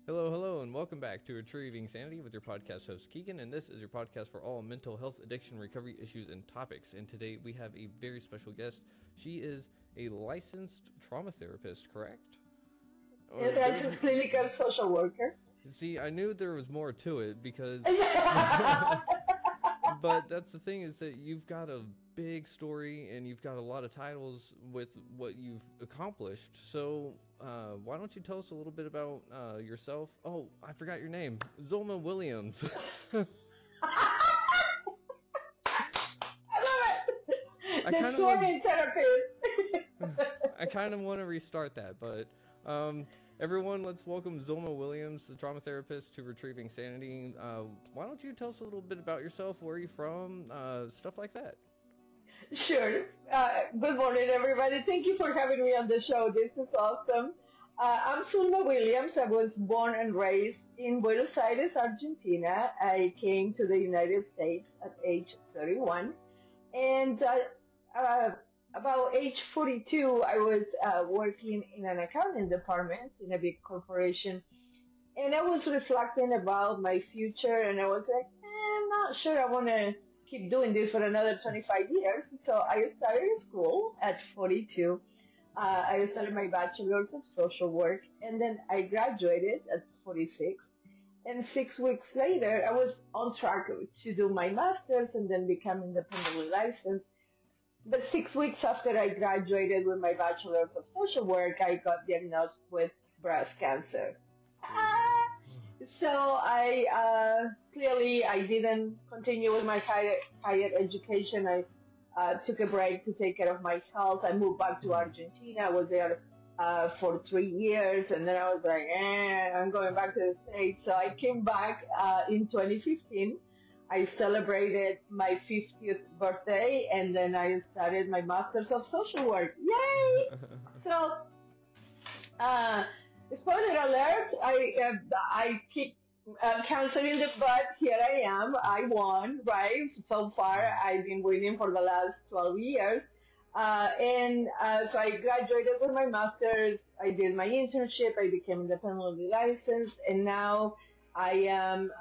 Hello, hello, and welcome back to Retrieving Sanity with your podcast host, Keegan, and this is your podcast for all mental health, addiction, recovery issues, and topics. And today we have a very special guest. She is a licensed trauma therapist, correct? Or licensed clinical social worker. See, I knew there was more to it because... But that's the thing, is that you've got a big story and you've got a lot of titles with what you've accomplished. So why don't you tell us a little bit about yourself? Oh, I forgot your name. Zulma Williams. I love it. The sworn therapist. I kind of want to restart that, but everyone, let's welcome Zulma Williams, the trauma therapist, to Retrieving Sanity. Why don't you tell us a little bit about yourself, where are you from, stuff like that? Sure. Good morning, everybody. Thank you for having me on the show. This is awesome. I'm Zulma Williams. I was born and raised in Buenos Aires, Argentina. I came to the United States at age 31. And about age 42, I was working in an accounting department in a big corporation. And I was reflecting about my future, and I was like, I'm not sure I want to keep doing this for another 25 years. So I started school at 42. I started my bachelor's of social work, and then I graduated at 46. And 6 weeks later, I was on track to do my master's and then become independently licensed. But 6 weeks after I graduated with my bachelor's of social work, I got diagnosed with breast cancer. So I clearly I didn't continue with my higher education. I took a break to take care of my health. I moved back to Argentina. I was there for 3 years, and then I was like, I'm going back to the States. So I came back in 2015. I celebrated my 50th birthday, and then I started my master's of social work. Yay! So, spoiler alert, I kicked cancer in the butt. Here I am. I won, right? So far, I've been winning for the last 12 years. So I graduated with my master's. I did my internship. I became independently licensed, and now I am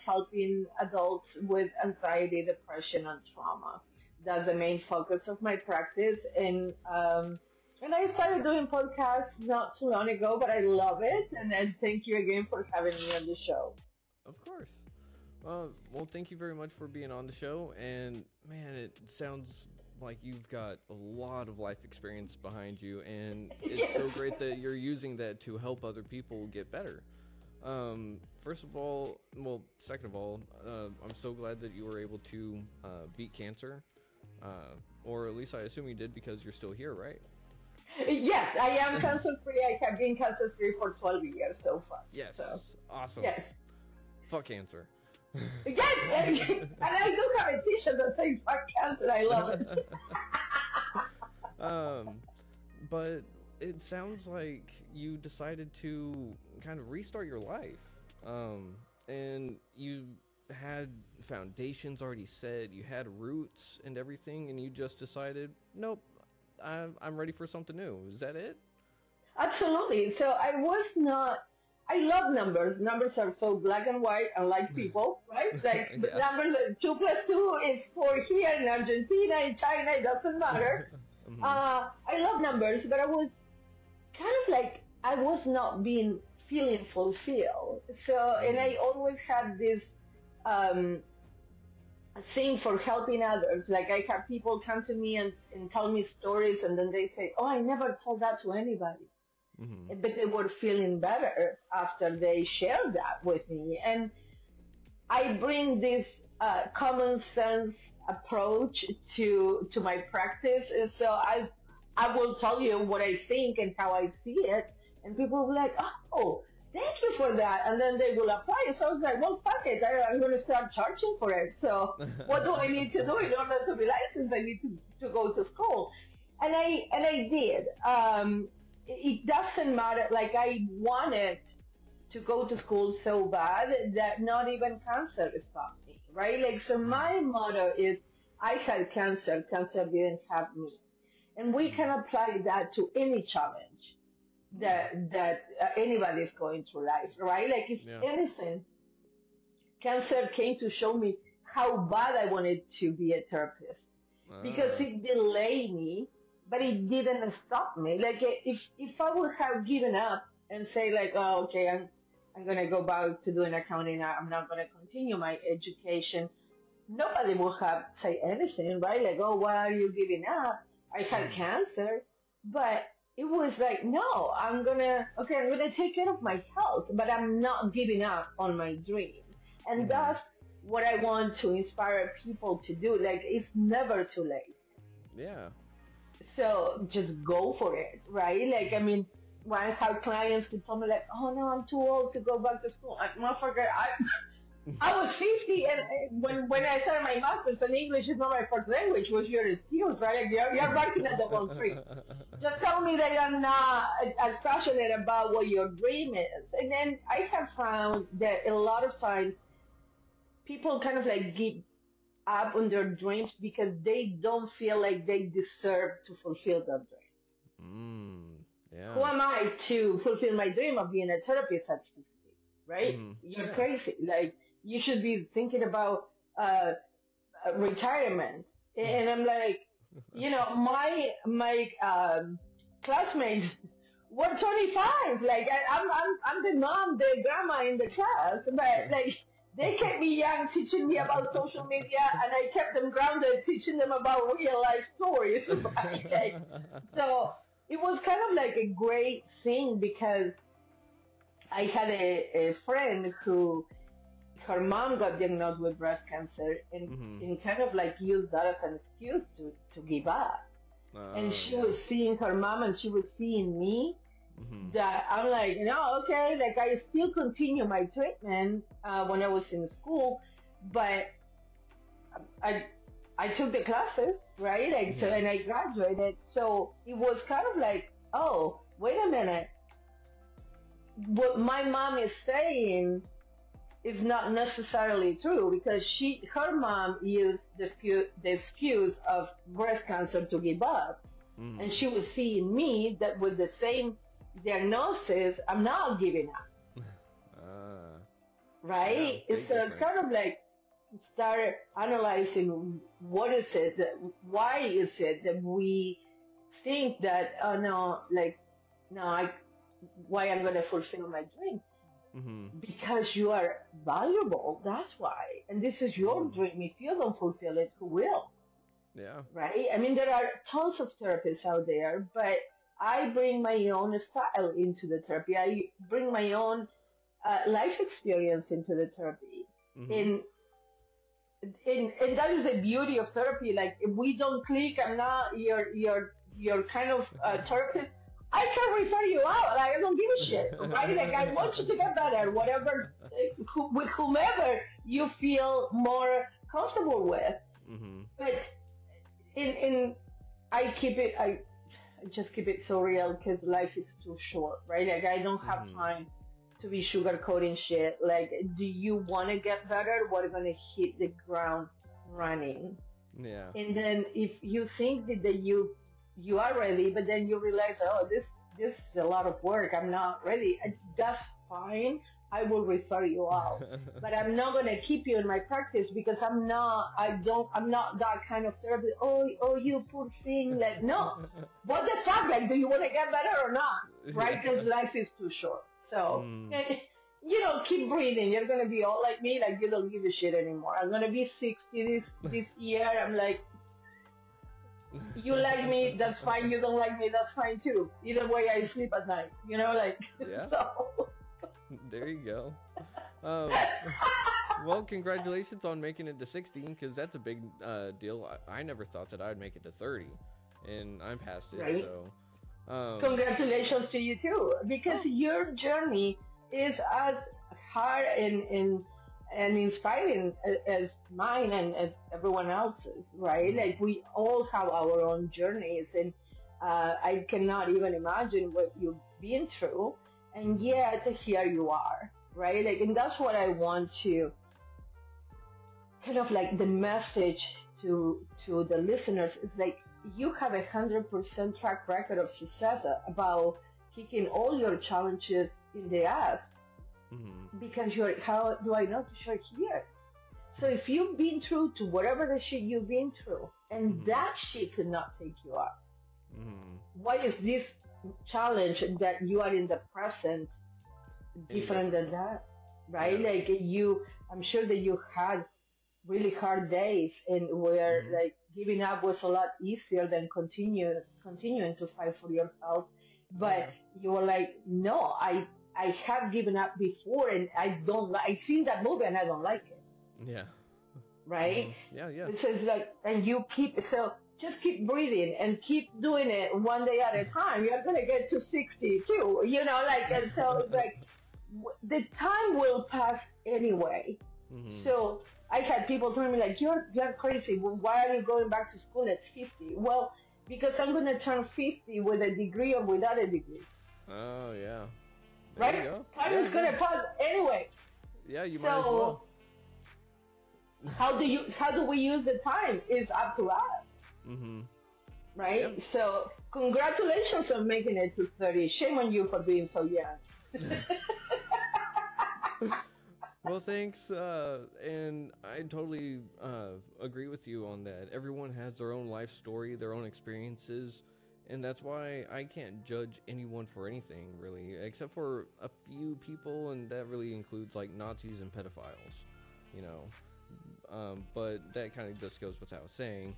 helping adults with anxiety, depression, and trauma. That's the main focus of my practice. And I started doing podcasts not too long ago, but I love it. And then thank you again for having me on the show. Of course. Well, thank you very much for being on the show. And man, it sounds like you've got a lot of life experience behind you. And it's Yes. so great that you're using that to help other people get better. Second of all, I'm so glad that you were able to beat cancer, or at least I assume you did because you're still here, right? Yes, I am cancer-free. I have been cancer-free for 12 years so far. Yes. So, Awesome. yes. Fuck cancer. Yes, and I do have a t-shirt that says "fuck cancer." I love it. But it sounds like you decided to kind of restart your life. And you had foundations already set, you had roots and everything, and you just decided, nope, I'm ready for something new. Is that it? Absolutely. So I love numbers. Numbers are so black and white, unlike people, right? Like Yeah. numbers, 2 + 2 is 4 here in Argentina, in China, it doesn't matter. I love numbers, but I was kind of like, I was not feeling fulfilled. So, and I always had this thing for helping others. Like I have people come to me and tell me stories, and then they say, oh, I never told that to anybody. But they were feeling better after they shared that with me. And I bring this common sense approach to my practice. And so I will tell you what I think and how I see it. And people will be like, oh, thank you for that. And then they will apply it. So I was like, well, fuck it. I'm going to start charging for it. So what do I need to do in order to be licensed? I need to go to school. And I did. It doesn't matter. Like I wanted to go to school so bad that not even cancer stopped me, right? Like, so my motto is, I had cancer didn't have me. And we can apply that to any challenge. that anybody's going through life, right? Like if Yeah. anything, cancer came to show me how bad I wanted to be a therapist because Ah. it delayed me, but it didn't stop me. Like if I would have given up and say like, oh, okay, I'm gonna go back to doing accounting. I'm not gonna continue my education. Nobody would have said anything, right? Like, oh, why are you giving up? I had Mm. cancer, but it was like, no, I'm gonna take care of my health, but I'm not giving up on my dream. And Mm-hmm. that's what I want to inspire people to do. Like, it's never too late. Yeah. So just go for it, right? Like, I mean, when I have clients who tell me like, oh no, I'm too old to go back to school. Like, motherfucker, I was 50, and when I started my master's, and English is not my first language, was your excuse, right? Like, you're barking at the wrong tree. Just tell me that you're not as passionate about what your dream is. And then I have found that a lot of times people kind of like give up on their dreams because they don't feel like they deserve to fulfill their dreams. Mm. Who Yeah. am I to fulfill my dream of being a therapist at 50, right? Mm-hmm. You're Yeah. crazy. Like, you should be thinking about retirement. And I'm like, my classmates were 25. Like, I'm the mom, the grandma in the class, but like, they kept me young, teaching me about social media, and I kept them grounded, teaching them about real life stories. Right? Like, so it was kind of like a great thing because I had a friend who her mom got diagnosed with breast cancer Mm-hmm. and kind of like used that as an excuse to give up. And she Yeah. was seeing her mom and she was seeing me Mm-hmm. that I'm like, no, okay, like I still continue my treatment when I was in school, but I I took the classes, right? Like so, Yeah. and I graduated. So it was kind of like, oh, wait a minute, what my mom is saying is not necessarily true because her mom used the excuse of breast cancer to give up, Mm-hmm. and she was seeing me that with the same diagnosis, I'm not giving up, Ah. Yeah. right? Big So it's difference. kind of like start analyzing what is it, why is it that we think that, oh no, like, no, why I'm going to fulfill my dream? Mm-hmm. Because you are valuable, that's why. And this is your Mm. dream. If you don't fulfill it, who will? Yeah. Right? I mean, there are tons of therapists out there, but I bring my own style into the therapy. I bring my own life experience into the therapy. Mm-hmm. And that is the beauty of therapy. Like, if we don't click, I'm not your kind of therapist. I can refer you out. Like, I don't give a shit, right? Like, I want you to get better, whatever, with whomever you feel more comfortable with. Mm-hmm. But in I just keep it so real because life is too short, right? Like, I don't have Mm-hmm. time to be sugarcoating shit. Like, do you want to get better? We're gonna hit the ground running. Yeah. And then if you think that you are ready, but then you realize, oh, this is a lot of work. I'm not ready. That's fine. I will refer you out, but I'm not gonna keep you in my practice because I'm not that kind of therapist. Oh, you poor thing. Like, no, what the fuck? Like, do you want to get better or not? Right? Yeah. Because life is too short. So, Mm. keep breathing. You're gonna be all like me. Like, you don't give a shit anymore. I'm gonna be 60 this year. I'm like, you like me, that's fine. You don't like me, that's fine too. Either way, I sleep at night. Like, Yeah. so. There you go. Um, well, congratulations on making it to 16, because that's a big deal. I never thought that I'd make it to 30, and I'm past it. Right. So, Congratulations to you too, because your journey is as hard and inspiring as mine and as everyone else's, right? Like, we all have our own journeys, and I cannot even imagine what you've been through, and yet here you are, right? Like, and that's what I want to kind of like the message to the listeners is like, you have 100% track record of success about kicking all your challenges in the ass because you're, how do I know that you're here? So if you've been through to whatever the shit you've been through, and that shit could not take you up, why is this challenge that you are in the present different than that? Right? Yeah. Like I'm sure that you had really hard days and where like giving up was a lot easier than continuing to fight for your health. But you were like, no, I have given up before and I don't like, I've seen that movie and I don't like it. Yeah. Right? Yeah. It says like, and you just keep breathing and keep doing it one day at a time. You're going to get to 60 too, and so it's like, the time will pass anyway. So I had people telling me like, you're crazy. Why are you going back to school at 50? Well, because I'm going to turn 50 with a degree or without a degree. Oh, yeah. There right? Time is going to pass anyway. Yeah, you might as well. How do we use the time is up to us. Right? Yep. So congratulations on making it to 30. Shame on you for being so young. Well, thanks, and I totally agree with you on that. Everyone has their own life story, their own experiences, and that's why I can't judge anyone for anything, really, except for a few people, and that really includes, like, Nazis and pedophiles, but that kind of just goes without saying.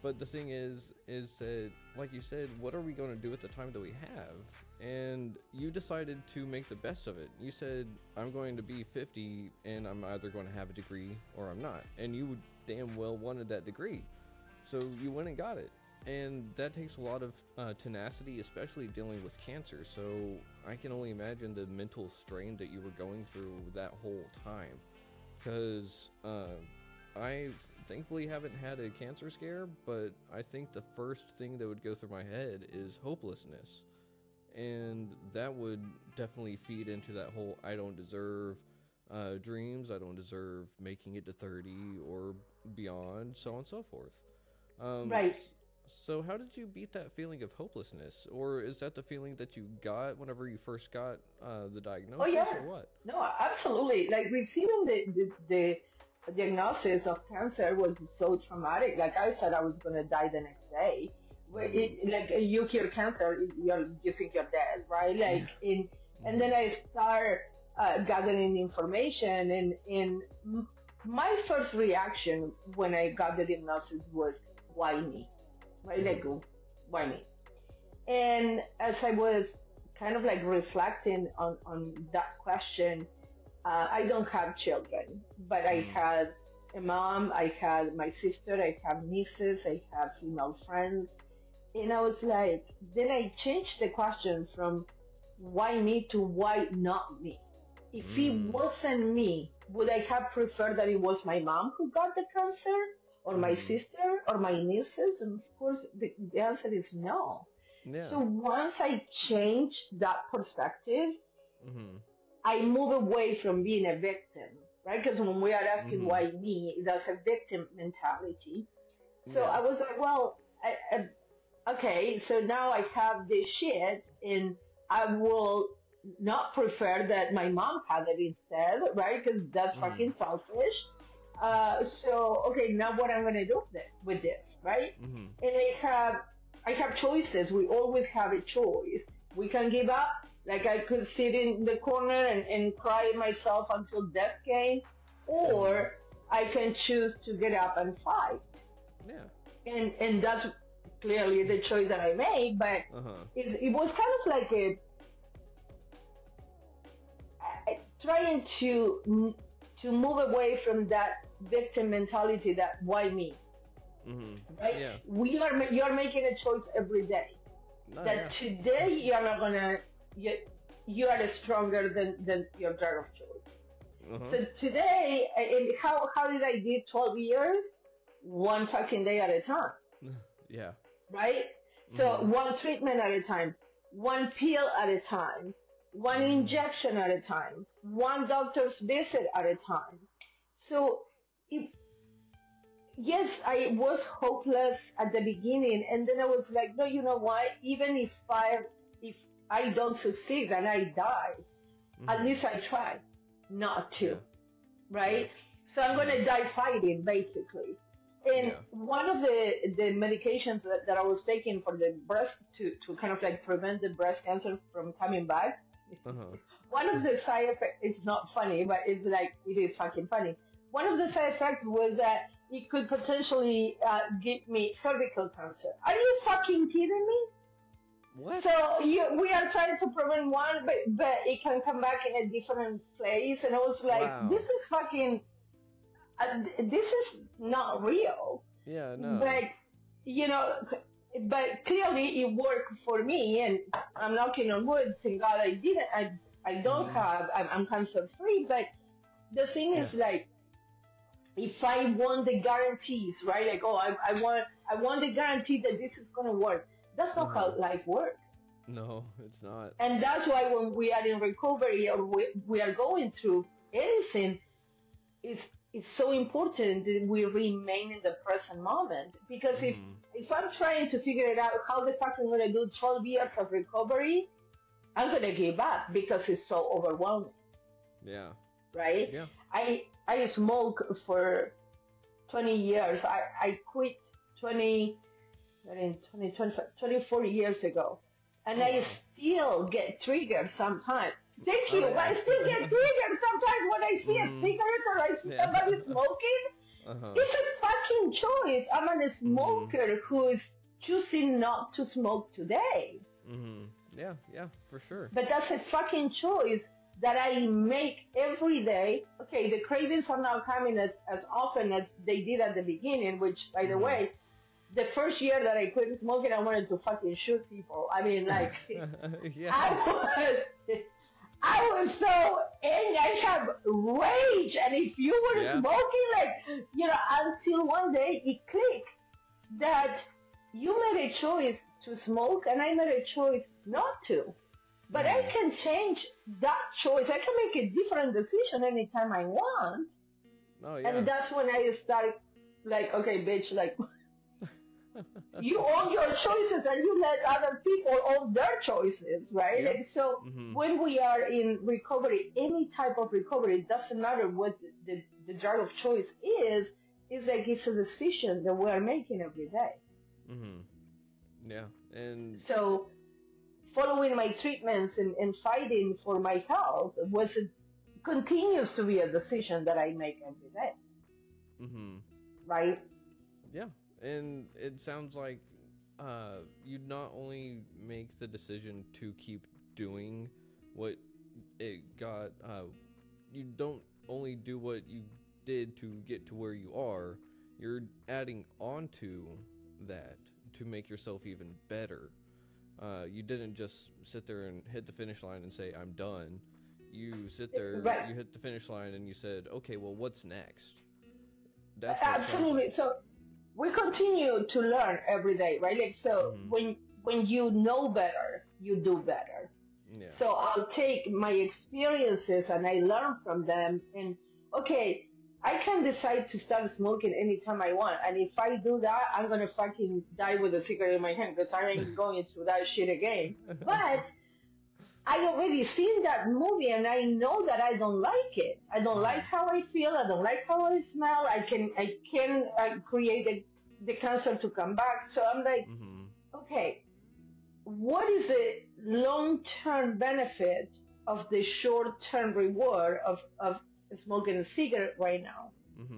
But the thing is that, like you said, what are we going to do with the time that we have? And you decided to make the best of it. You said, I'm going to be 50, and I'm either going to have a degree or I'm not. And you damn well wanted that degree. So you went and got it. And that takes a lot of tenacity, especially dealing with cancer. So I can only imagine the mental strain that you were going through that whole time. Because I thankfully haven't had a cancer scare, but I think the first thing that would go through my head is hopelessness. And that would definitely feed into that whole I don't deserve dreams, I don't deserve making it to 30 or beyond, so on and so forth. Right. So how did you beat that feeling of hopelessness? Or is that the feeling that you got whenever you first got the diagnosis? Oh, yeah. Or what? No, absolutely. Like receiving the diagnosis of cancer was so traumatic. Like I said, I was going to die the next day. Like you hear cancer, you think you're dead, right? Like and then I start gathering information, and my first reaction when I got the diagnosis was, why me? Right? Like, why me? And as I was kind of like reflecting on that question, I don't have children, but I had a mom, I had my sister, I have nieces, I have female friends. And I was like, then I changed the question from why me to why not me? If it wasn't me, would I have preferred that it was my mom who got the cancer, or my sister, or my nieces? And of course, the answer is no. Yeah. So once I changed that perspective, I move away from being a victim, right? Because when we are asking why me, that's a victim mentality. So I was like, well, okay, so now I have this shit, and I will not prefer that my mom had it instead, right? Because that's fucking selfish. So, okay, now what I'm going to do with this, right? And I have choices. We always have a choice. We can give up. Like I could sit in the corner and cry myself until death came, or I can choose to get up and fight. Yeah. And that's clearly the choice that I made, but it was kind of like trying to move away from that victim mentality, that why me, right? Yeah. You're making a choice every day. Today you're not gonna, you are stronger than your drug of choice. So today, and how did I do 12 years? One fucking day at a time. Yeah. Right? So one treatment at a time, one pill at a time, one injection at a time, one doctor's visit at a time. So yes, I was hopeless at the beginning, and then I was like, no, you know what? Even if I don't succeed and I die, at Mhm. least I try not to, Yeah. right? So I'm going to die fighting, basically. And Yeah. one of the medications that I was taking for the breast to kind of like prevent the breast cancer from coming back, Uh-huh. one of the side effects is not funny, but it's like, it is fucking funny. One of the side effects was that it could potentially give me cervical cancer. Are you fucking kidding me? What? So we are trying to prevent one, but it can come back in a different place. And I was like, Wow. this is fucking, this is not real. Yeah, no. But, you know, but clearly it worked for me, and I'm knocking on wood. Thank God I didn't. I don't have. I'm cancer free. But the thing is, like, if I want the guarantees, right? Like, oh, I want the guarantee that this is gonna work. That's not how life works. No, it's not. And that's why when we are in recovery or we are going through anything, it's so important that we remain in the present moment. Because if I'm trying to figure it out, how the fuck I'm going to do 12 years of recovery, I'm going to give up because it's so overwhelming. Yeah. Right? Yeah. I smoked for 20 years. I quit 24 years ago. And I still get triggered sometimes. Thank you. I still get triggered sometimes when I see a cigarette or I see somebody smoking. It's a fucking choice. I'm a smoker who is choosing not to smoke today. Yeah, yeah, for sure. But that's a fucking choice that I make every day. Okay, the cravings are not coming as often as they did at the beginning, which, by the way, the first year that I quit smoking, I wanted to fucking shoot people. I mean, like, Yeah. I was so angry. I have rage. And if you were smoking, like, you know, until one day it clicked that you made a choice to smoke and I made a choice not to. But I can change that choice. I can make a different decision anytime I want. Oh, yeah. And that's when I started, like, okay, bitch, like, you own your choices and you let other people own their choices, right? Yep. And so when we are in recovery, any type of recovery, it doesn't matter what the drug of choice is, it's like it's a decision that we are making every day. Yeah. And so following my treatments and fighting for my health continues to be a decision that I make every day. Right? Yeah. And it sounds like you not only make the decision to keep doing what it got, you don't only do what you did to get to where you are, you're adding on to that to make yourself even better. You didn't just sit there and hit the finish line and say, I'm done. You sit there, you hit the finish line and you said, okay, well, what's next? That's absolutely. So we continue to learn every day, right? Like, so when you know better, you do better. Yeah. So I'll take my experiences and I learn from them. And okay, I can decide to start smoking anytime I want. And if I do that, I'm going to fucking die with a cigarette in my hand because I ain't going through that shit again. But I already seen that movie and I know that I don't like it. I don't like how I feel. I don't like how I smell. I can create the cancer to come back. So I'm like, okay, what is the long-term benefit of the short-term reward of smoking a cigarette right now?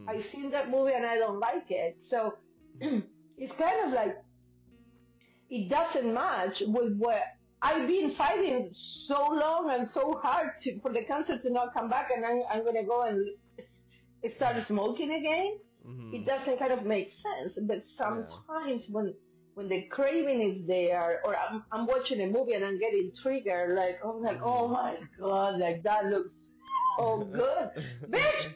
I seen that movie and I don't like it. So it's kind of like, it doesn't match with what I've been fighting so long and so hard for the cancer to not come back, and I'm going to go and start smoking again. It doesn't kind of make sense. But sometimes when the craving is there, or I'm watching a movie and I'm getting triggered, like, I'm like, oh my God, like that looks so good. Bitch,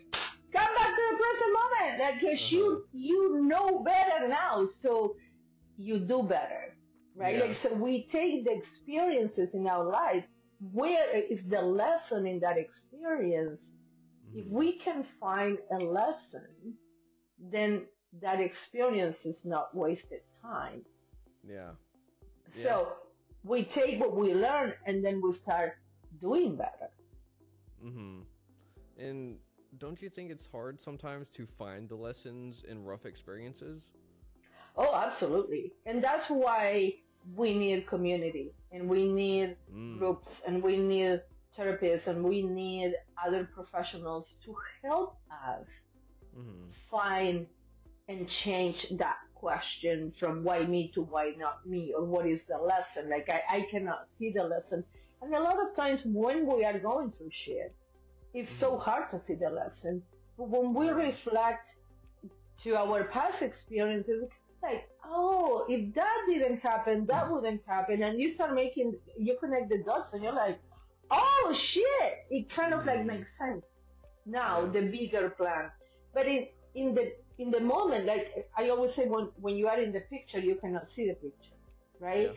come back to the present moment. Like, because you know better now, so you do better. Right? Like, so we take the experiences in our lives. Where is the lesson in that experience? If we can find a lesson, then that experience is not wasted time. Yeah. So we take what we learn and then we start doing better. Mm-hmm. And don't you think it's hard sometimes to find the lessons in rough experiences? Oh, absolutely. And that's why we need community and we need groups and we need therapists and we need other professionals to help us find and change that question from why me to why not me, or what is the lesson. Like, I cannot see the lesson. And a lot of times when we are going through shit, it's so hard to see the lesson. But when we reflect to our past experiences, like, oh, if that didn't happen, that wouldn't happen. And you connect the dots and you're like, oh shit, it kind of like makes sense now, the bigger plan. But in the moment, like I always say, when you are in the picture, you cannot see the picture, right?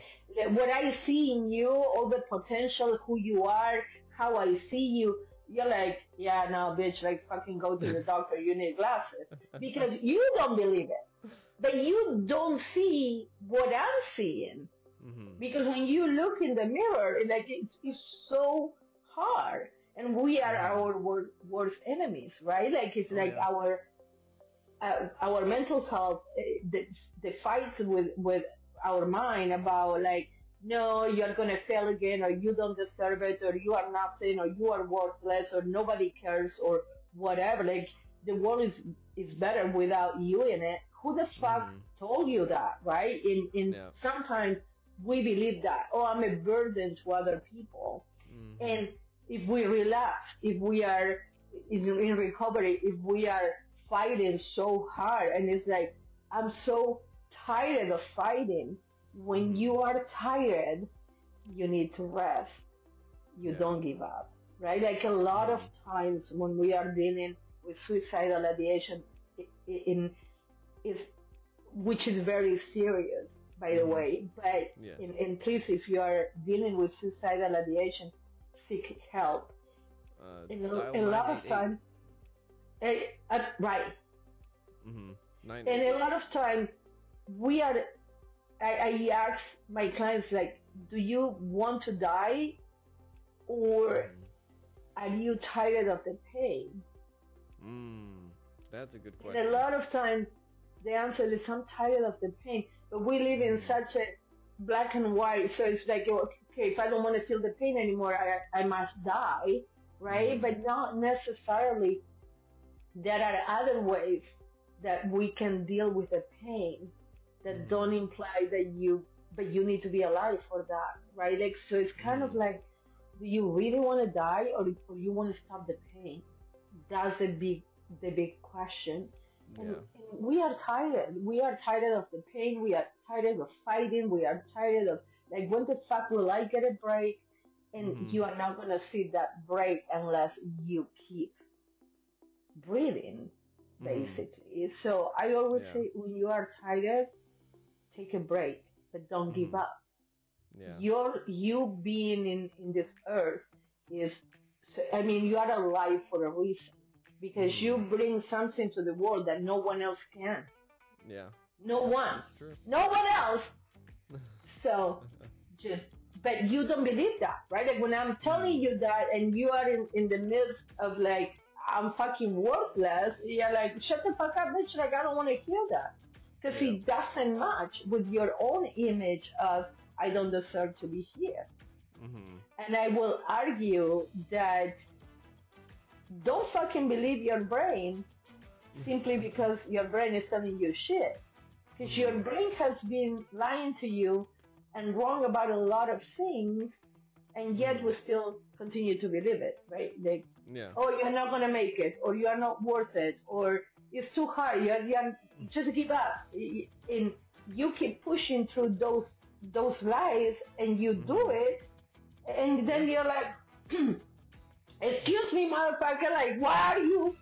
What I see in you, all the potential, who you are, how I see you, you're like, yeah, no, bitch, like fucking go to the doctor, you need glasses. Because you don't believe it. But you don't see what I'm seeing. Because when you look in the mirror, like it's so hard. And we are our worst enemies, right? Like it's like our mental health, the fights with our mind about like, no, you're going to fail again, or you don't deserve it, or you are nothing, or you are worthless, or nobody cares, or whatever. Like the world is better without you in it. Who the fuck told you that, right? Sometimes we believe that, oh, I'm a burden to other people. And if we relapse, if in recovery, if we are fighting so hard, and it's like, I'm so tired of fighting. When you are tired, you need to rest. You don't give up, right? Like a lot of times when we are dealing with suicidal ideation, which is very serious, by the way. But and please, if you are dealing with suicidal ideation, seek help. And a lot of times, right. And a lot of times, I ask my clients, like, do you want to die, or are you tired of the pain? That's a good question. And a lot of times the answer is, I'm tired of the pain. But we live in such a black and white, so it's like, okay, if I don't want to feel the pain anymore, I must die, right? But not necessarily. There are other ways that we can deal with the pain that don't imply that you need to be alive for that, right? Like, so it's kind of like, do you really want to die, or you want to stop the pain? That's the big question. And we are tired. We are tired of the pain. We are tired of fighting. We are tired of, like, when the fuck will I get a break? And you are not going to see that break unless you keep breathing, basically. So I always say, when you are tired, take a break, but don't give up. You being in this earth is, you are alive for a reason, because you bring something to the world that no one else can. No one. No one else. So but you don't believe that, right? Like when I'm telling you that, and you are in the midst of like, I'm fucking worthless, you're like, shut the fuck up, bitch. Like, I don't want to hear that. Because it doesn't match with your own image of, I don't deserve to be here. And I will argue that don't fucking believe your brain simply because your brain is telling you shit. Because your brain has been lying to you and wrong about a lot of things, and yet we still continue to believe it, right? Like, oh, you're not going to make it, or you are not worth it, or it's too hard, you're just give up. And you keep pushing through those lies, and you do it, and then you're like, excuse me, motherfucker, like, why are you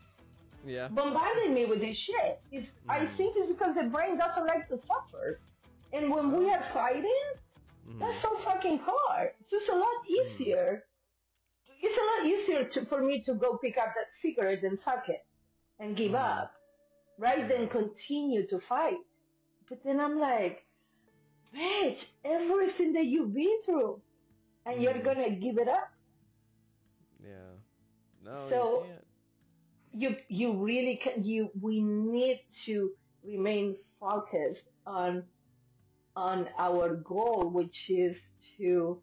bombarding me with this shit? I think it's because the brain doesn't like to suffer. And when we are fighting, that's so fucking hard. It's just a lot easier. It's a lot easier for me to go pick up that cigarette and fuck it and give up, right? Than continue to fight. But then I'm like, bitch, everything that you've been through, and you're Mm-hmm. gonna give it up. Yeah. No, you So can't. you really can. We need to remain focused on our goal, which is to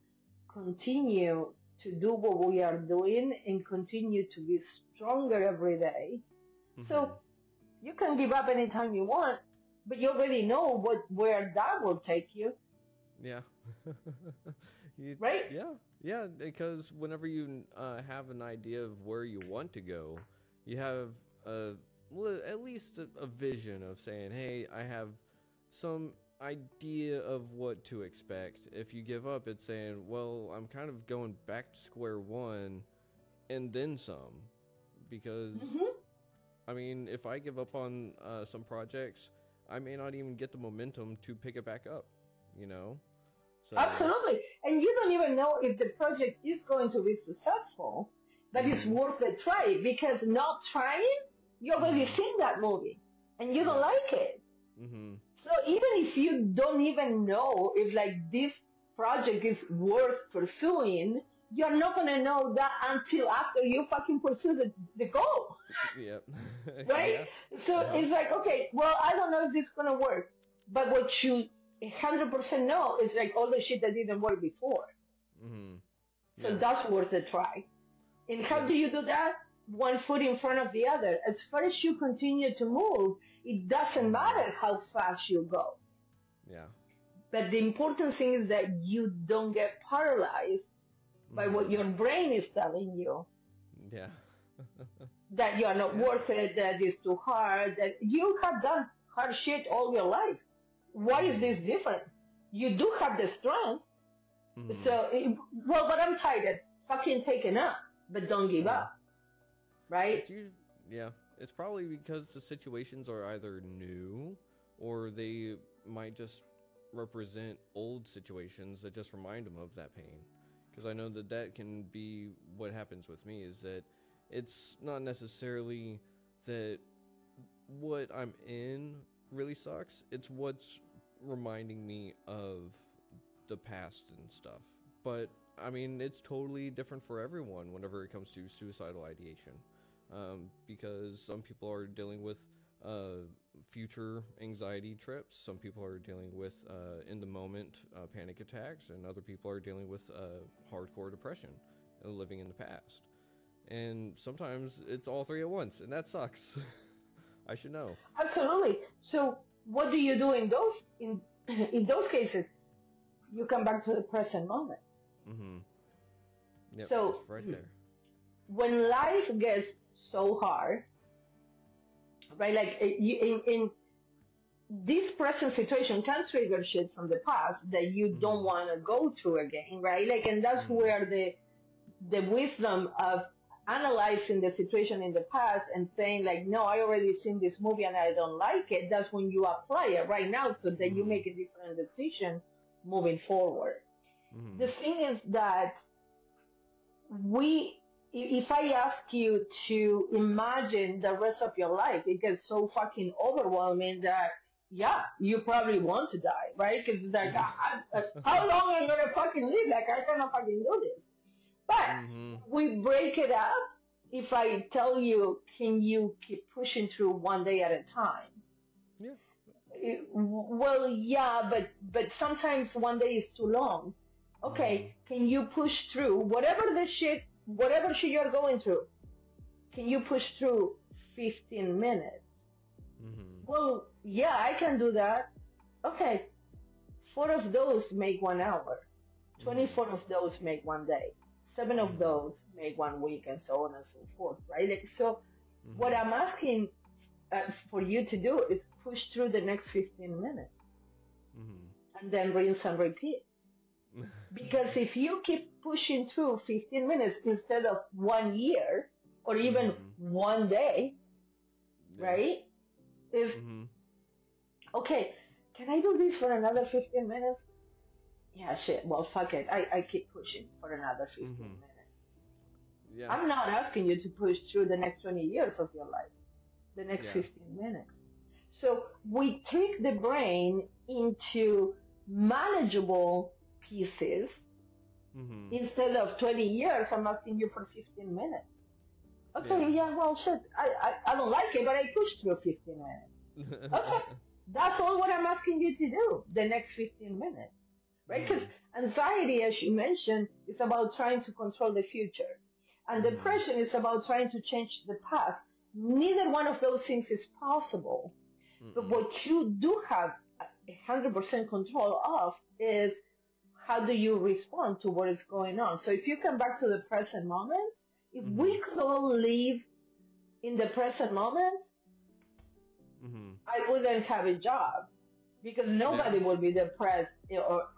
continue to do what we are doing and continue to be stronger every day. Mm-hmm. So you can give up anytime you want, but you already know where that will take you, Yeah. you, right? yeah, because whenever you have an idea of where you want to go, you have at least a vision of saying, hey, I have some idea of what to expect. If you give up, it's saying, well, I'm kind of going back to square one and then some. Because, Hmm. I mean, if I give up on some projects, I may not even get the momentum to pick it back up, you know? So, Absolutely. And you don't even know if the project is going to be successful, but it's mm-hmm, worth a try because not trying, you already mm-hmm, seen that movie and you don't yeah, like it. mm-hmm, So even if you don't even know if like this project is worth pursuing, you're not gonna know that until after you fucking pursue the goal, yep, right? yeah, So uh-huh, it's like, okay, well, I don't know if this is gonna work, but what you 100% know is like all the shit that didn't work before. mm-hmm, So yeah, that's worth a try. And how yeah, do you do that? One foot in front of the other. As far as you continue to move, it doesn't mm-hmm, matter how fast you go. yeah, But the important thing is that you don't get paralyzed by what mm-hmm, your brain is telling you, yeah, that you are not yeah, worth it, that it's too hard, that you have done hard shit all your life. Why is mm-hmm, this different? You do have the strength. mm-hmm, So, well, but I'm tired. Fucking take it up, but don't give yeah. up, right? It's usually, yeah, it's probably because the situations are either new or they might just represent old situations that just remind them of that pain. Because I know that that can be what happens with me is that it's not necessarily that what I'm in really sucks. It's what's reminding me of the past and stuff. But I mean, it's totally different for everyone whenever it comes to suicidal ideation. Because some people are dealing with uh, future anxiety trips, some people are dealing with in the moment panic attacks, and other people are dealing with hardcore depression and living in the past. And sometimes it's all three at once, and that sucks. I should know. Absolutely. So, what do you do in those in those cases? You come back to the present moment. Mm-hmm. Yep, just So, right there. when life gets so hard, right? Like in this present situation can trigger shit from the past that you Mm-hmm. don't want to go through again, right? Like, and that's Mm-hmm. where the wisdom of analyzing the situation in the past and saying like, no, I already seen this movie and I don't like it. That's when you apply it right now so that you Mm-hmm. make a different decision moving forward. Mm-hmm. The thing is that we if I ask you to imagine the rest of your life, it gets so fucking overwhelming that, yeah, you probably want to die, right? Because like, how long am I gonna fucking live? Like, I cannot fucking do this. But Mm-hmm. we break it up. If I tell you, can you keep pushing through one day at a time? Yeah. Well, yeah, but sometimes one day is too long. Mm-hmm. Okay, can you push through whatever shit you're going through? Can you push through 15 minutes? Mm-hmm. Well, yeah, I can do that. Okay, 4 of those make 1 hour. Mm-hmm. 24 of those make one day. 7 of Mm-hmm. those make 1 week, and so on and so forth, right? Like, so, what Mm-hmm. I'm asking for you to do is push through the next 15 minutes and then rinse and repeat. Mm-hmm. Because if you keep pushing through 15 minutes instead of 1 year or even Mm-hmm. one day, Yeah. right? Is Mm-hmm. okay, can I do this for another 15 minutes? Yeah, shit. Well, fuck it. I keep pushing for another 15 Mm-hmm. minutes. Yeah. I'm not asking you to push through the next 20 years of your life, the next Yeah. 15 minutes. So we trick the brain into manageable pieces. Mm-hmm. Instead of 20 years, I'm asking you for 15 minutes. Okay, yeah, well, shit, I don't like it, but I pushed through 15 minutes. Okay, that's all what I'm asking you to do, the next 15 minutes, right? Because anxiety, as you mentioned, is about trying to control the future. And depression is about trying to change the past. Neither one of those things is possible. But what you do have 100% control of is how do you respond to what is going on. So if you come back to the present moment, if we could all live in the present moment, I wouldn't have a job because nobody will be depressed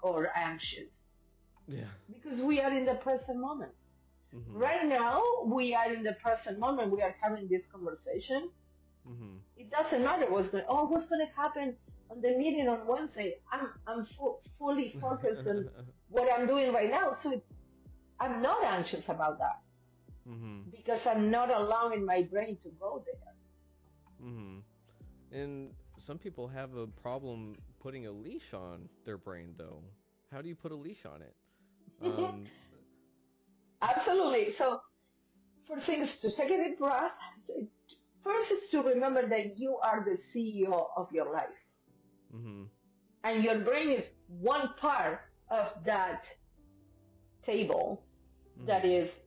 or anxious. Yeah. Because we are in the present moment. Right now, we are in the present moment. We are having this conversation. It doesn't matter what's going to happen on the meeting on Wednesday. I'm fully focused on what I'm doing right now. So I'm not anxious about that because I'm not allowing my brain to go there. And some people have a problem putting a leash on their brain, though. How do you put a leash on it? Absolutely. So first thing is to take a deep breath. First is to remember that you are the CEO of your life. And your brain is one part of that table that is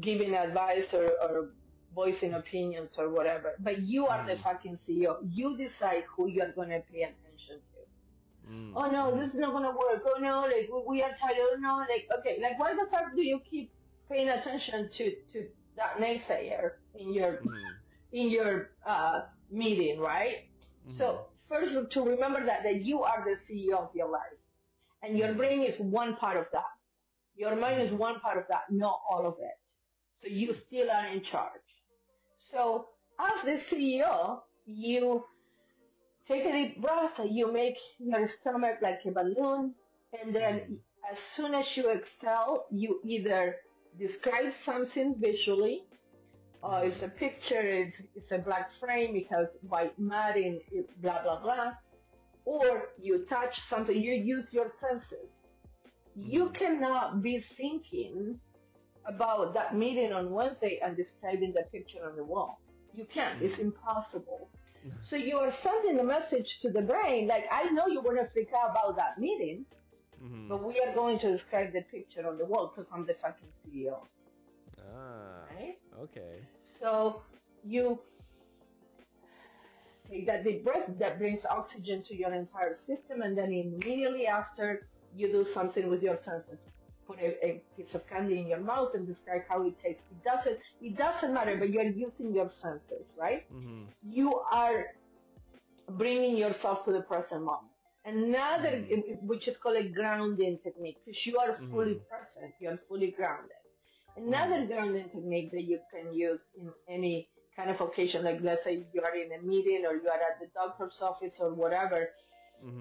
giving advice or voicing opinions or whatever. But you are the fucking CEO. You decide who you are going to pay attention to. Oh no, this is not going to work. Oh no, like we are tired. Oh no, like, okay, like why the fuck do you keep paying attention to that naysayer in your meeting, right? So first to remember that you are the CEO of your life, and your brain is one part of that. Your mind is one part of that, not all of it. So you still are in charge. So as the CEO, you take a deep breath, you make your stomach like a balloon, and then as soon as you exhale, you either describe something visually. It's a picture, it's a black frame, it has white matting, blah, blah, blah. Or you touch something, you use your senses. You cannot be thinking about that meeting on Wednesday and describing the picture on the wall. You can't, it's impossible. So you are sending a message to the brain, like, I know you want to freak out about that meeting, but we are going to describe the picture on the wall because I'm the fucking CEO. Right? Okay. So you take that deep breath that brings oxygen to your entire system, and then immediately after you do something with your senses. Put a piece of candy in your mouth and describe how it tastes. It doesn't matter, but you're using your senses, right? You are bringing yourself to the present moment. Another, which is called a grounding technique, because you are fully present, you are fully grounded. Another grounding technique that you can use in any kind of occasion, like let's say you are in a meeting or you are at the doctor's office or whatever,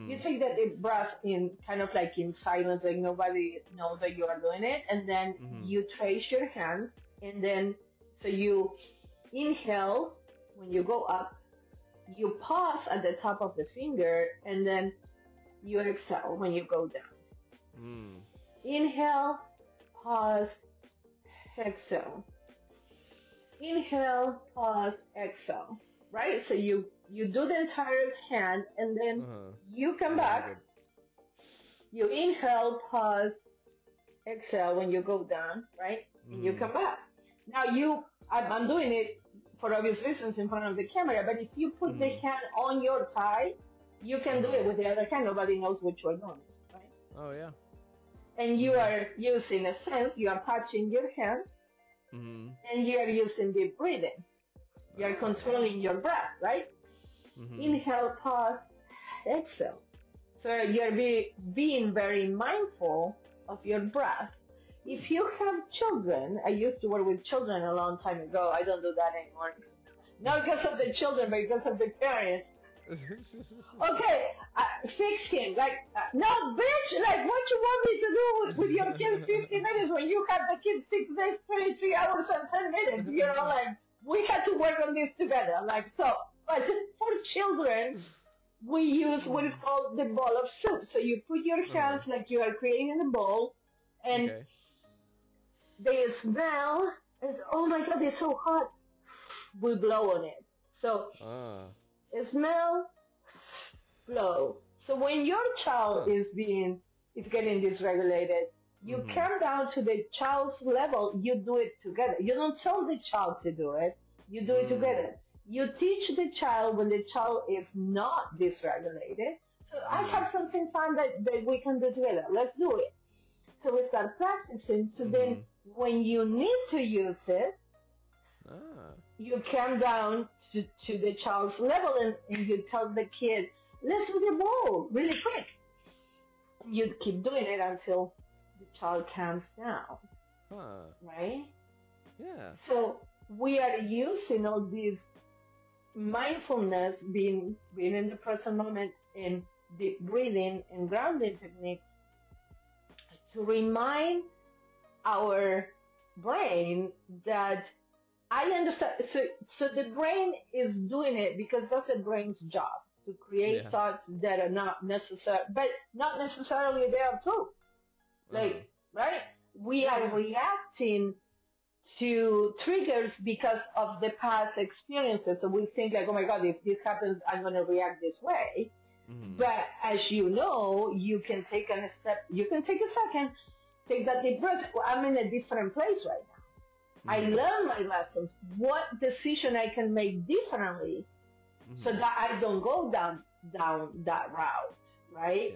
you take that deep breath in kind of like in silence, like nobody knows that you are doing it, and then you trace your hand, and then so you inhale when you go up, you pause at the top of the finger, and then you exhale when you go down. Inhale, pause, exhale. Inhale, pause, exhale. Right? So you do the entire hand, and then you come back. You inhale, pause, exhale when you go down, right? And you come back. Now I'm doing it for obvious reasons in front of the camera, but if you put the hand on your thigh, you can do it with the other hand. Nobody knows what you're doing, right? Oh, yeah. And you are using a sense, you are touching your hand, and you are using deep breathing. You are controlling your breath, right? Inhale, pause, exhale. So you're being very mindful of your breath. If you have children, I used to work with children a long time ago. I don't do that anymore. Not because of the children, but because of the parent. Okay, fix him. Like, no, bitch, like, what you want me to do with your kids 50 minutes when you have the kids 6 days, 23 hours, and 10 minutes? You know, like, we had to work on this together. Like, so, but for children, we use what is called the ball of soup. So you put your hands like you are creating a bowl, and the smell is, oh my God, it's so hot. We blow on it. So smell, blow. So when your child is getting dysregulated, you come down to the child's level, you do it together. You don't tell the child to do it, you do it together. You teach the child when the child is not dysregulated. So I have something fun that we can do together. Let's do it. So we start practicing. So then when you need to use it, you come down to the child's level and you tell the kid, let's do the ball really quick. You keep doing it until the child calms down. Right? Yeah. So we are using all these mindfulness, being in the present moment, and deep breathing and grounding techniques to remind our brain that I understand. So the brain is doing it because that's the brain's job, to create thoughts that are not necessary, but not necessarily they are true. Like, right? We are reacting to triggers because of the past experiences. So we think like, oh my God, if this happens, I'm going to react this way. But as you know, you can take a step, you can take a second, take that deep breath. Well, I'm in a different place right now. I learned my lessons. What decision I can make differently so that I don't go down that route, right?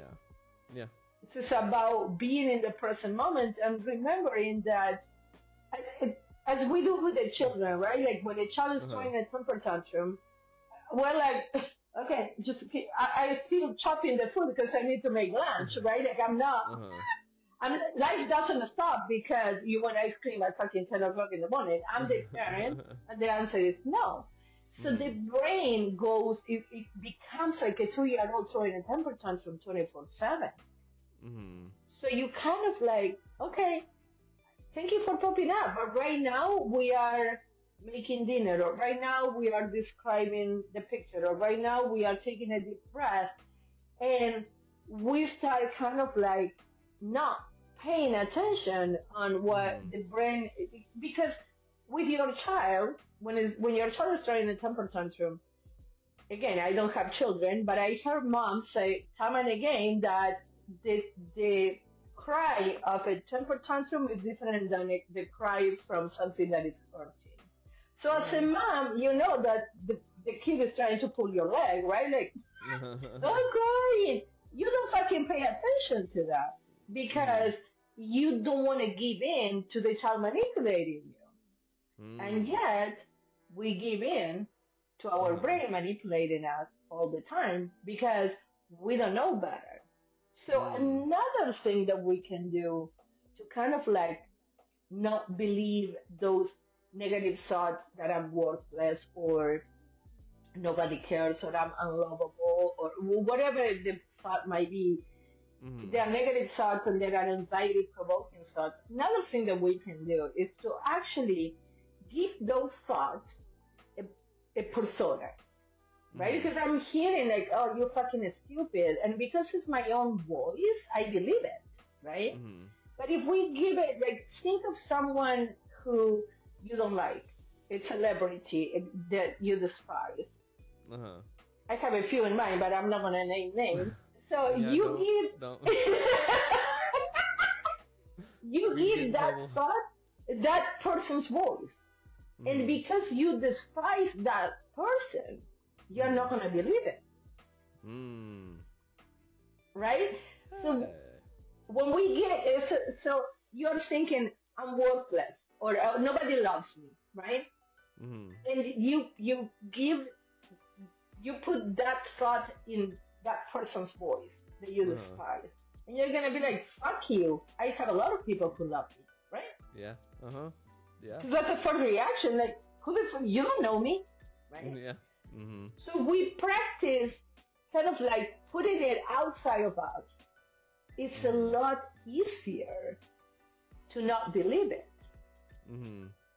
Yeah. This is about being in the present moment and remembering that, as we do with the children, right? Like when a child is throwing a temper tantrum, we're like, okay, just I still chopping the food because I need to make lunch, right? Like I'm not. Life doesn't stop because you want ice cream at fucking 10 o'clock in the morning. I'm the parent, and the answer is no. So the brain goes, it becomes like a 2-year-old throwing a temper tantrum 24/7. So you kind of like, okay, thank you for popping up, but right now we are making dinner, or right now we are describing the picture, or right now we are taking a deep breath, and we start kind of like not paying attention on what the brain, because with your child, when your child is throwing a temper tantrum, again, I don't have children, but I heard moms say time and again that the cry of a temper tantrum is different than the cry from something that is hurting. So as a mom, you know that the kid is trying to pull your leg, right? Like, don't cry. You don't fucking pay attention to that because you don't want to give in to the child manipulating you. And yet, we give in to our brain manipulating us all the time because we don't know better. So another thing that we can do to kind of like not believe those negative thoughts that I'm worthless or nobody cares or I'm unlovable or whatever the thought might be. There are negative thoughts and there are anxiety-provoking thoughts. Another thing that we can do is to actually give those thoughts a persona, right? Because I'm hearing like, oh, you're fucking stupid. And because it's my own voice, I believe it, right? But if we give it, like, think of someone who you don't like, a celebrity that you despise. I have a few in mind, but I'm not going to name names. So you give that thought, that person's voice. And because you despise that person, you're not going to believe it. Right? So when we get it, so you're thinking, I'm worthless, or nobody loves me, right? And you put that thought in that person's voice that you despise. And you're going to be like, fuck you. I have a lot of people who love me, right? Yeah. Yeah. Because that's a first reaction, like, who the fuck, you don't know me, right? Yeah. So we practice kind of like putting it outside of us. It's a lot easier to not believe it.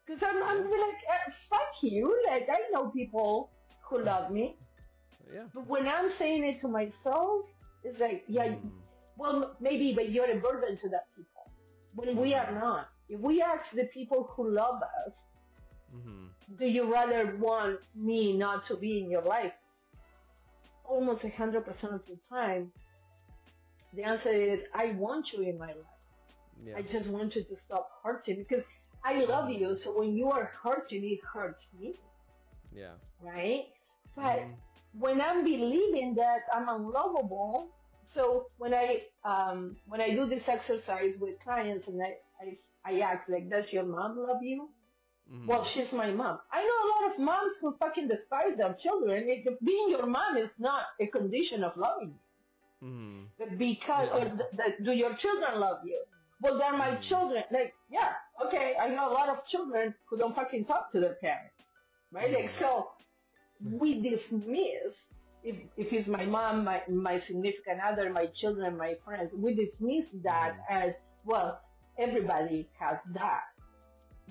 Because I'm like, fuck you, like, I know people who love me. Yeah. But when I'm saying it to myself, it's like, yeah, Mm. well, maybe, but you're a burden to that people. When we are Mm-hmm. not. If we ask the people who love us, Mm-hmm. do you rather want me not to be in your life? Almost 100% of the time, the answer is, I want you in my life. Yeah. I just want you to stop hurting because I love Mm-hmm. you. So when you are hurting, it hurts me, Yeah. right? But Mm-hmm. when I'm believing that I'm unlovable, so when I do this exercise with clients and I ask like, does your mom love you? Well, Mm-hmm. she's my mom. I know a lot of moms who fucking despise their children. Being your mom is not a condition of loving Mm-hmm. you. Because, Yeah. or do your children love you? Well, they're my Mm-hmm. children. Like, yeah, okay, I know a lot of children who don't fucking talk to their parents, right? Like, Mm-hmm. so we dismiss, if it's my mom, my significant other, my children, my friends, we dismiss that Mm-hmm. as, well, everybody has that.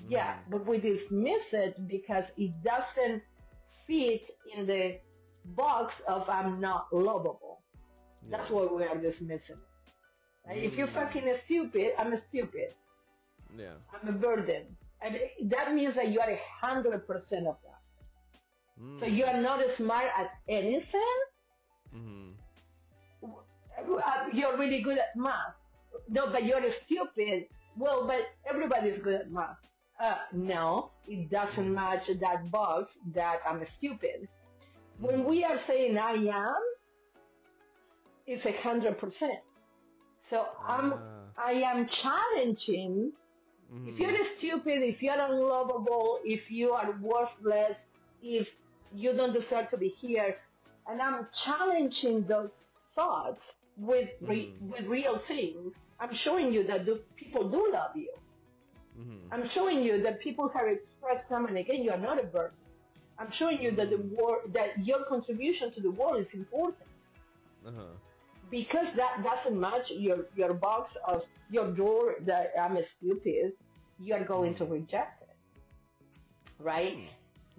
Yeah, Mm-hmm. but we dismiss it because it doesn't fit in the box of I'm not lovable. Yeah. That's why we are dismissing it. Right? If you're Mm. fucking stupid, I'm stupid. Yeah. I'm a burden. And that means that you are 100% of that. So Mm. you are not smart at anything. Mm-hmm. You're really good at math. No, but you're stupid. Well, but everybody's good at math. No, it doesn't Mm-hmm. match that box that I'm stupid. When Mm-hmm. we are saying I am, it's 100%. So Ah. I am challenging. If Mm-hmm. you're stupid, if you're unlovable, if you are worthless, if you don't deserve to be here, and I'm challenging those thoughts Mm-hmm. with real things. I'm showing you that people do love you. Mm-hmm. I'm showing you that people have expressed time and again you are not a burden. I'm showing you that Mm. that your contribution to the world is important. Uh-huh. Because that doesn't match your box of your drawer that I'm stupid, you are going to Mm-hmm. reject it, right? Mm.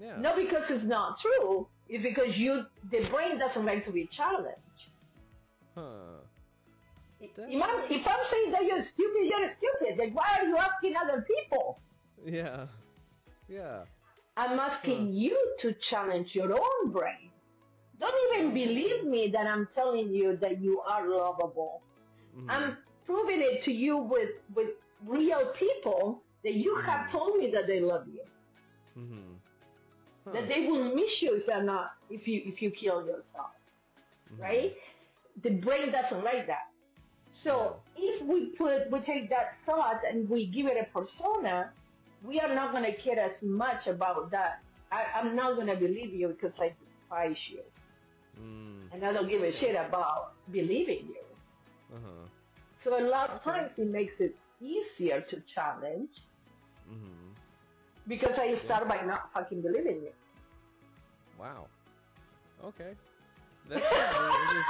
Yeah. Not because it's not true, it's because the brain doesn't like to be challenged. Huh. That, If I'm saying that you're stupid. Like, why are you asking other people? yeah. Yeah. I'm Huh. asking you to challenge your own brain. Don't even believe Oh. me that I'm telling you that you are lovable. Mm-hmm. I'm proving it to you with real people that you have Mm-hmm. told me that they love you. Mm-hmm. Huh. That they will miss you if you kill yourself, Mm-hmm. right? The brain doesn't like that. So if we take that thought and we give it a persona, we are not going to care as much about that. I'm not going to believe you because I despise you. Mm. And I don't give a shit about believing you. Uh-huh. So a lot of Okay. times it makes it easier to challenge Mm-hmm. because I start by not fucking believing you. Wow. Okay. That's a really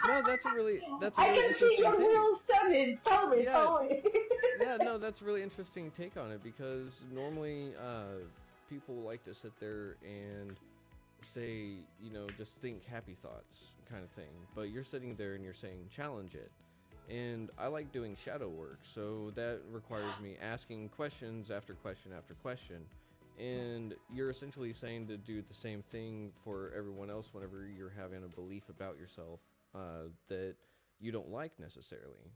no, that's a really I can see interesting your take. wheels turning. Tell me, Yeah. tell me. Yeah, no, that's a really interesting take on it because normally people like to sit there and say, just think happy thoughts kind of thing. But you're sitting there and you're saying challenge it. And I like doing shadow work, so that requires me asking questions after question after question. And you're essentially saying to do the same thing for everyone else whenever you're having a belief about yourself that you don't like necessarily.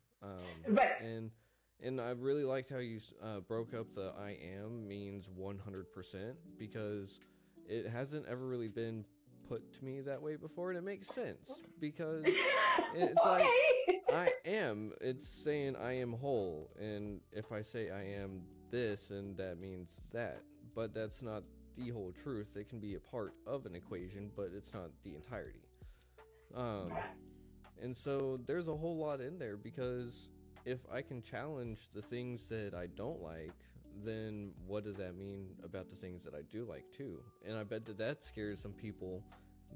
Right. And I really liked how you broke up the I am means 100% because it hasn't ever really been put to me that way before, and it makes sense because it's like I am. It's saying I am whole, and if I say I am this, and that means that, but that's not the whole truth. It can be a part of an equation, but it's not the entirety. Um, and so there's a whole lot in there because if I can challenge the things that I don't like, then what does that mean about the things that I do like too? And I bet that scares some people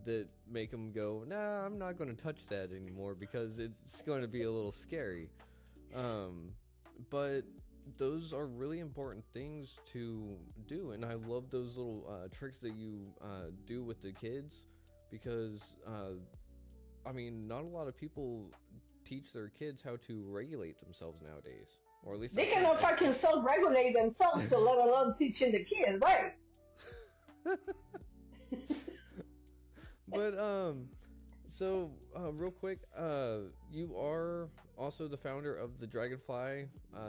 that make them go, nah, I'm not going to touch that anymore because it's going to be a little scary. But those are really important things to do, and I love those little tricks that you do with the kids because I mean, not a lot of people teach their kids how to regulate themselves nowadays, or at least they cannot fucking self-regulate themselves, so let alone teaching the kids, right? But so real quick, you are also the founder of the Dragonfly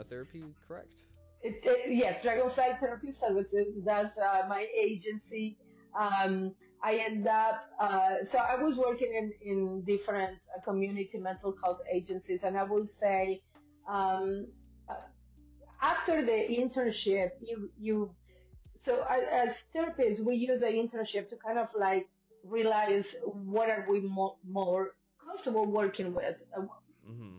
therapy, correct? Yes, Dragonfly Therapy Services. That's my agency. I end up, so I was working in different community mental health agencies, and I would say, uh, after the internship, so as therapists, we use the internship to kind of like realize what are we more comfortable working with.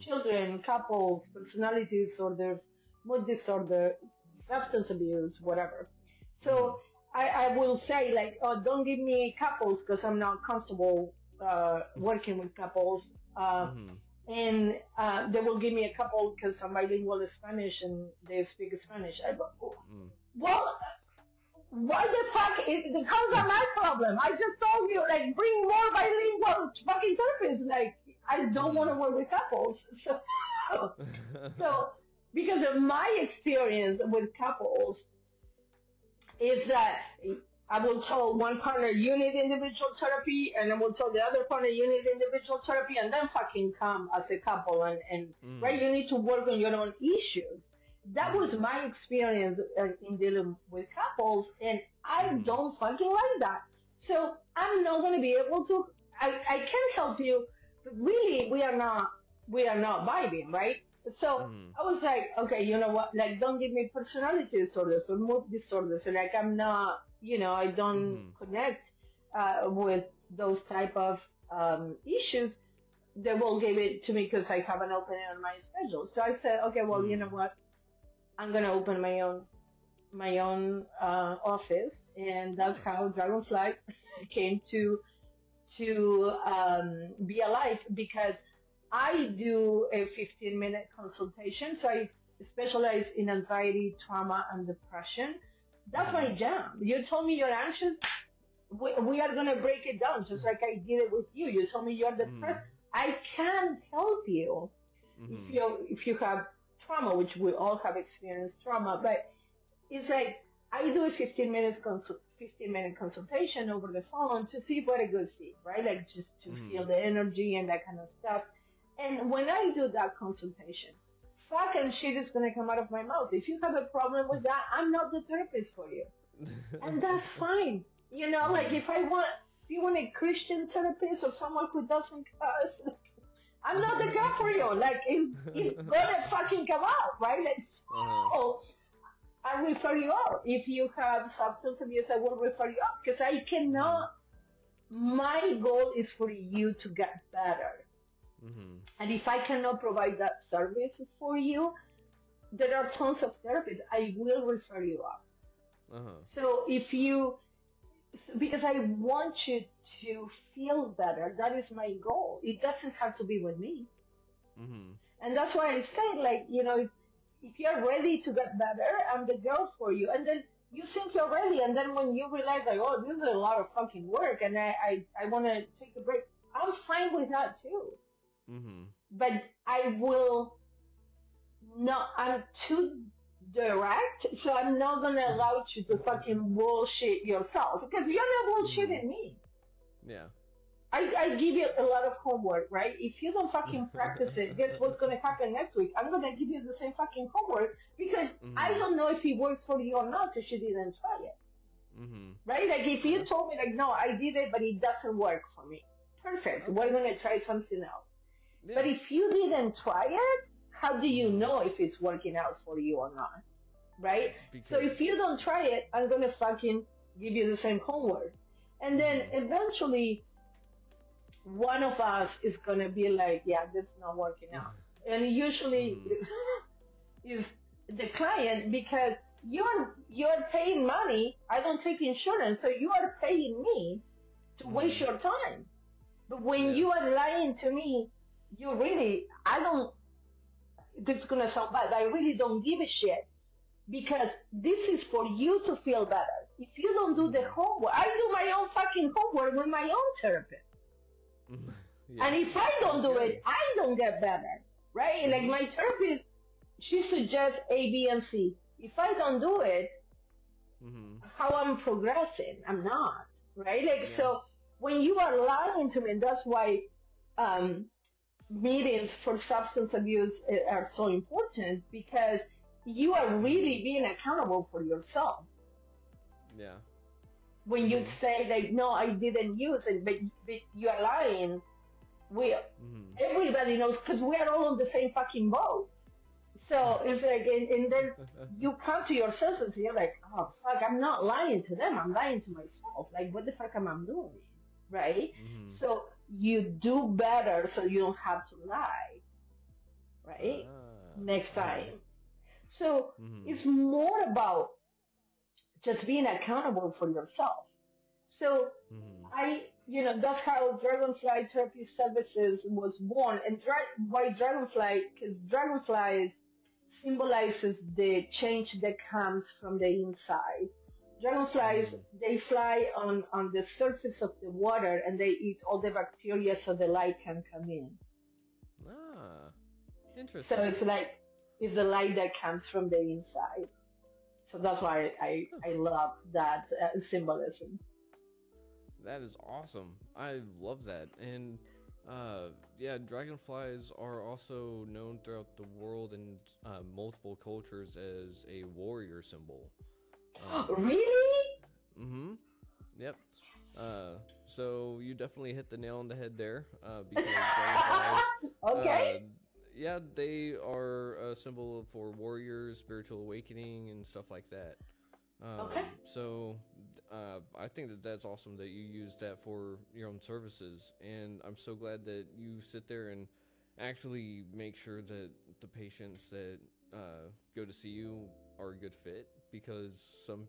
Children, couples, personality disorders, mood disorder, substance abuse, whatever. So I will say like, oh, don't give me couples because I'm not comfortable working with couples. And they will give me a couple because I'm bilingual Spanish and they speak Spanish. I go, well, why the fuck? It becomes my problem. I just told you, like, bring more bilingual fucking therapists. Like, I don't want to work with couples. So, because of my experience with couples, is that I will tell one partner you need individual therapy, and I will tell the other partner you need individual therapy, and then fucking come as a couple, and right, you need to work on your own issues. That was my experience in dealing with couples, and I don't fucking like that. So I'm not going to be able to. I can help you, but really we are not vibing, right? So I was like, okay, you know what? Like, don't give me personality disorders or mood disorders. Like, I'm not, I don't connect with those type of issues. They will give it to me because I have an opening on my schedule. So I said, okay, well, you know what? I'm gonna open my own office, and that's how Dragonfly came to be alive, because I do a 15-minute consultation. So I specialize in anxiety, trauma, and depression. That's my jam. You told me you're anxious. We are gonna break it down, just like I did it with you. You told me you're depressed. I can help you if you have trauma, which we all have experienced trauma, but it's like I do a 15-minute consultation over the phone to see if we're a good fit, right? Like just to feel the energy and that kind of stuff. And when I do that consultation, fucking shit is gonna come out of my mouth. If you have a problem with that, I'm not the therapist for you, and that's fine. Like if you want a Christian therapist or someone who doesn't cuss, I'm not the guy for you. Like, it's gonna fucking come out, right? Like, so I refer you out. If you have substance abuse, I will refer you out, because I cannot. My goal is for you to get better. And if I cannot provide that service for you, there are tons of therapists. I will refer you out. So because I want you to feel better. That is my goal. It doesn't have to be with me. And that's why I say, like, if you're ready to get better, I'm the girl for you. And then you think you're ready, and then when you realize, like, oh, this is a lot of fucking work, and I want to take a break, I'm fine with that too. But I will not, I'm too direct, so I'm not going to allow you to fucking bullshit yourself, because you're not bullshitting me. Yeah. I give you a lot of homework, right? If you don't fucking practice it, guess what's going to happen next week? I'm going to give you the same fucking homework, because I don't know if it works for you or not, because you didn't try it. Right? Like, if you told me, like, no, I did it, but it doesn't work for me. Perfect. We're going to try something else. Yeah. But if you didn't try it, how do you know if it's working out for you or not? Right? So if you don't try it, I'm going to fucking give you the same homework. And then eventually, one of us is going to be like, yeah, this is not working out. And usually is the client, because you're paying money. I don't take insurance, so you are paying me to waste your time. But when you are lying to me, you really, this is going to sound bad, I really don't give a shit, because this is for you to feel better. If you don't do the homework, I do my own fucking fucking homework with my own therapist. Yeah. And if I don't do it, I don't get better, right? Like my therapist, she suggests A, B, and C. If I don't do it, how I'm progressing? I'm not, right? Like, so when you are lying to me, that's why meetings for substance abuse are so important, because you are really being accountable for yourself. Yeah. When you say like, no, I didn't use it, but you are lying, everybody knows, because we are all on the same fucking boat. So it's like, and then you come to your senses and you're like, oh fuck, I'm not lying to them, I'm lying to myself. Like, what the fuck am I doing? Right? So you do better so you don't have to lie. Right? Next time. So it's more about just being accountable for yourself. So that's how Dragonfly Therapy Services was born. And why Dragonfly? Because Dragonflies symbolizes the change that comes from the inside. Dragonflies, they fly on the surface of the water and they eat all the bacteria so the light can come in. Interesting. So it's the light that comes from the inside. So that's why I love that symbolism. That is awesome. I love that. And dragonflies are also known throughout the world in multiple cultures as a warrior symbol. Really? Yep. So you definitely hit the nail on the head there. Because dragonflies, they are a symbol for warriors, spiritual awakening, and stuff like that. So I think that's awesome that you use that for your own services, and I'm so glad that you sit there and actually make sure that the patients that go to see you are a good fit, because some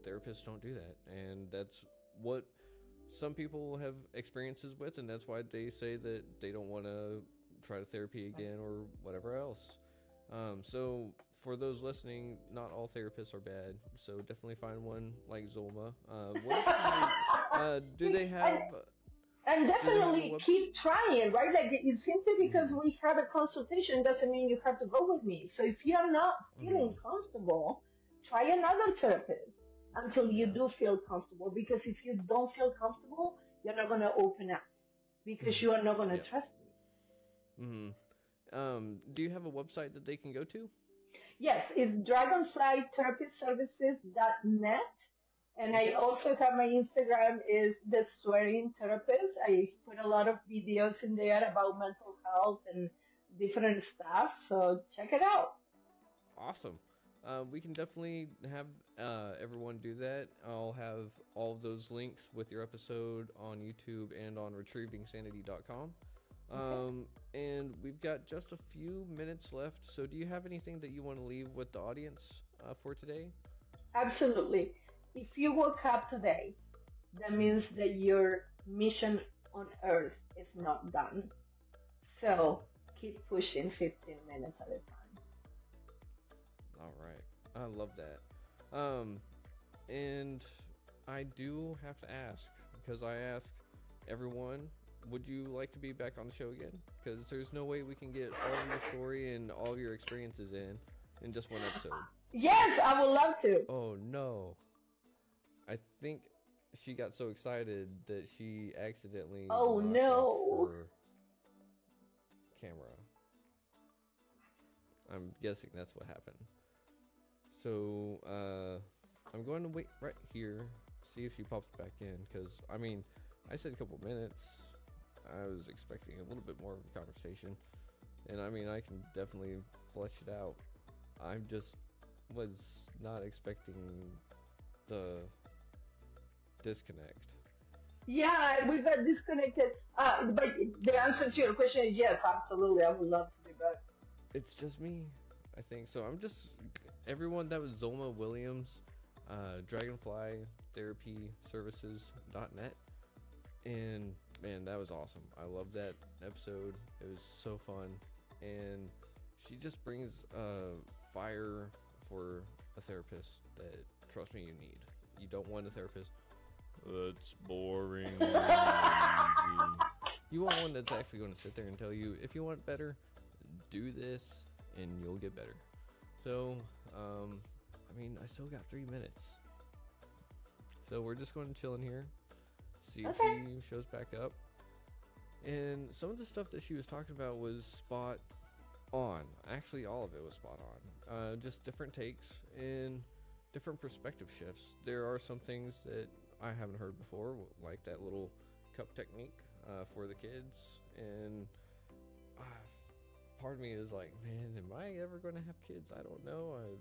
therapists don't do that, and that's what some people have experiences with, and that's why they say that they don't want to try to therapy again or whatever else. So for those listening, not all therapists are bad, so definitely find one like Zulma. Do they have... And definitely keep trying, right? Like, it's simply because we have a consultation doesn't mean you have to go with me. So if you're not feeling comfortable, try another therapist until you do feel comfortable. Because if you don't feel comfortable, you're not going to open up, because you are not going to trust me. Do you have a website that they can go to? Yes, it's dragonflytherapyservices.net. And I also have my Instagram is the Swearing Therapist. I put a lot of videos in there about mental health and different stuff. So check it out. Awesome. We can definitely have everyone do that. I'll have all of those links with your episode on YouTube and on retrievingsanity.com. And we've got just a few minutes left. So do you have anything that you want to leave with the audience for today? Absolutely. If you woke up today, that means that your mission on Earth is not done. So keep pushing 15 minutes at a time. All right. I love that. And I do have to ask, because I ask everyone, would you like to be back on the show again? Because there's no way we can get all of your story and all of your experiences in just one episode. Yes, I would love to. Oh, no. I think she got so excited that she accidentally knocked off her camera. I'm guessing that's what happened. So, I'm going to wait right here, see if she pops back in, because, I mean, I said a couple minutes. I was expecting a little bit more of a conversation, and I mean, I can definitely flesh it out. I just was not expecting the disconnect. Yeah, we got disconnected. But the answer to your question is yes, absolutely. I would love to be back. It's just me, I think. So I'm just, everyone, that was Zulma Williams, Dragonfly Therapy Services.net. And man, that was awesome. I love that episode. It was so fun. And she just brings fire for a therapist that, trust me, you need. You don't want a therapist That's boring. You want one that's actually going to sit there and tell you, if you want better, do this and you'll get better. So, I mean, I still got 3 minutes. So we're just going to chill in here, see if she shows back up. And some of the stuff that she was talking about was spot on. Actually, all of it was spot on. Just different takes and different perspective shifts. There are some things that I haven't heard before, like that little cup technique for the kids. And part of me is like, man, am I ever going to have kids? I don't know.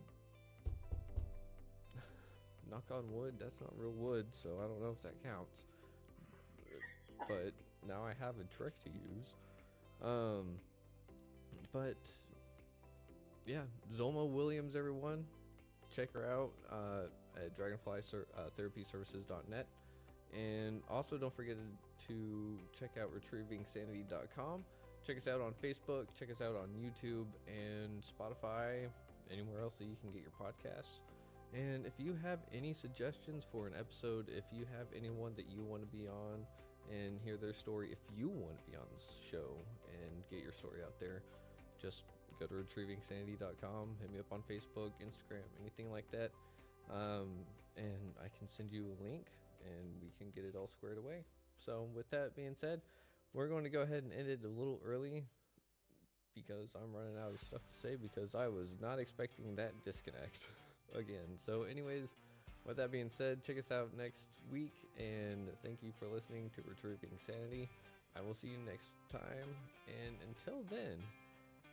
Knock on wood, that's not real wood, so I don't know if that counts. But now I have a trick to use. But yeah, Zulma Williams, everyone, check her out at dragonflytherapyservices.net. And also don't forget to check out retrievingsanity.com. Check us out on Facebook, check us out on YouTube and Spotify, anywhere else that you can get your podcasts. And if you have any suggestions for an episode, if you have anyone that you want to be on and hear their story, if you want to be on this show and get your story out there, just go to retrievingsanity.com, hit me up on Facebook, Instagram, anything like that. And I can send you a link and we can get it all squared away. So with that being said, we're going to go ahead and end it a little early because I'm running out of stuff to say, because I was not expecting that disconnect again. So anyways, with that being said, check us out next week, and thank you for listening to Retrieving Sanity. I will see you next time, and until then,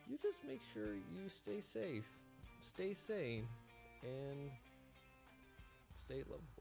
you just make sure you stay safe, stay sane, and stay lovable.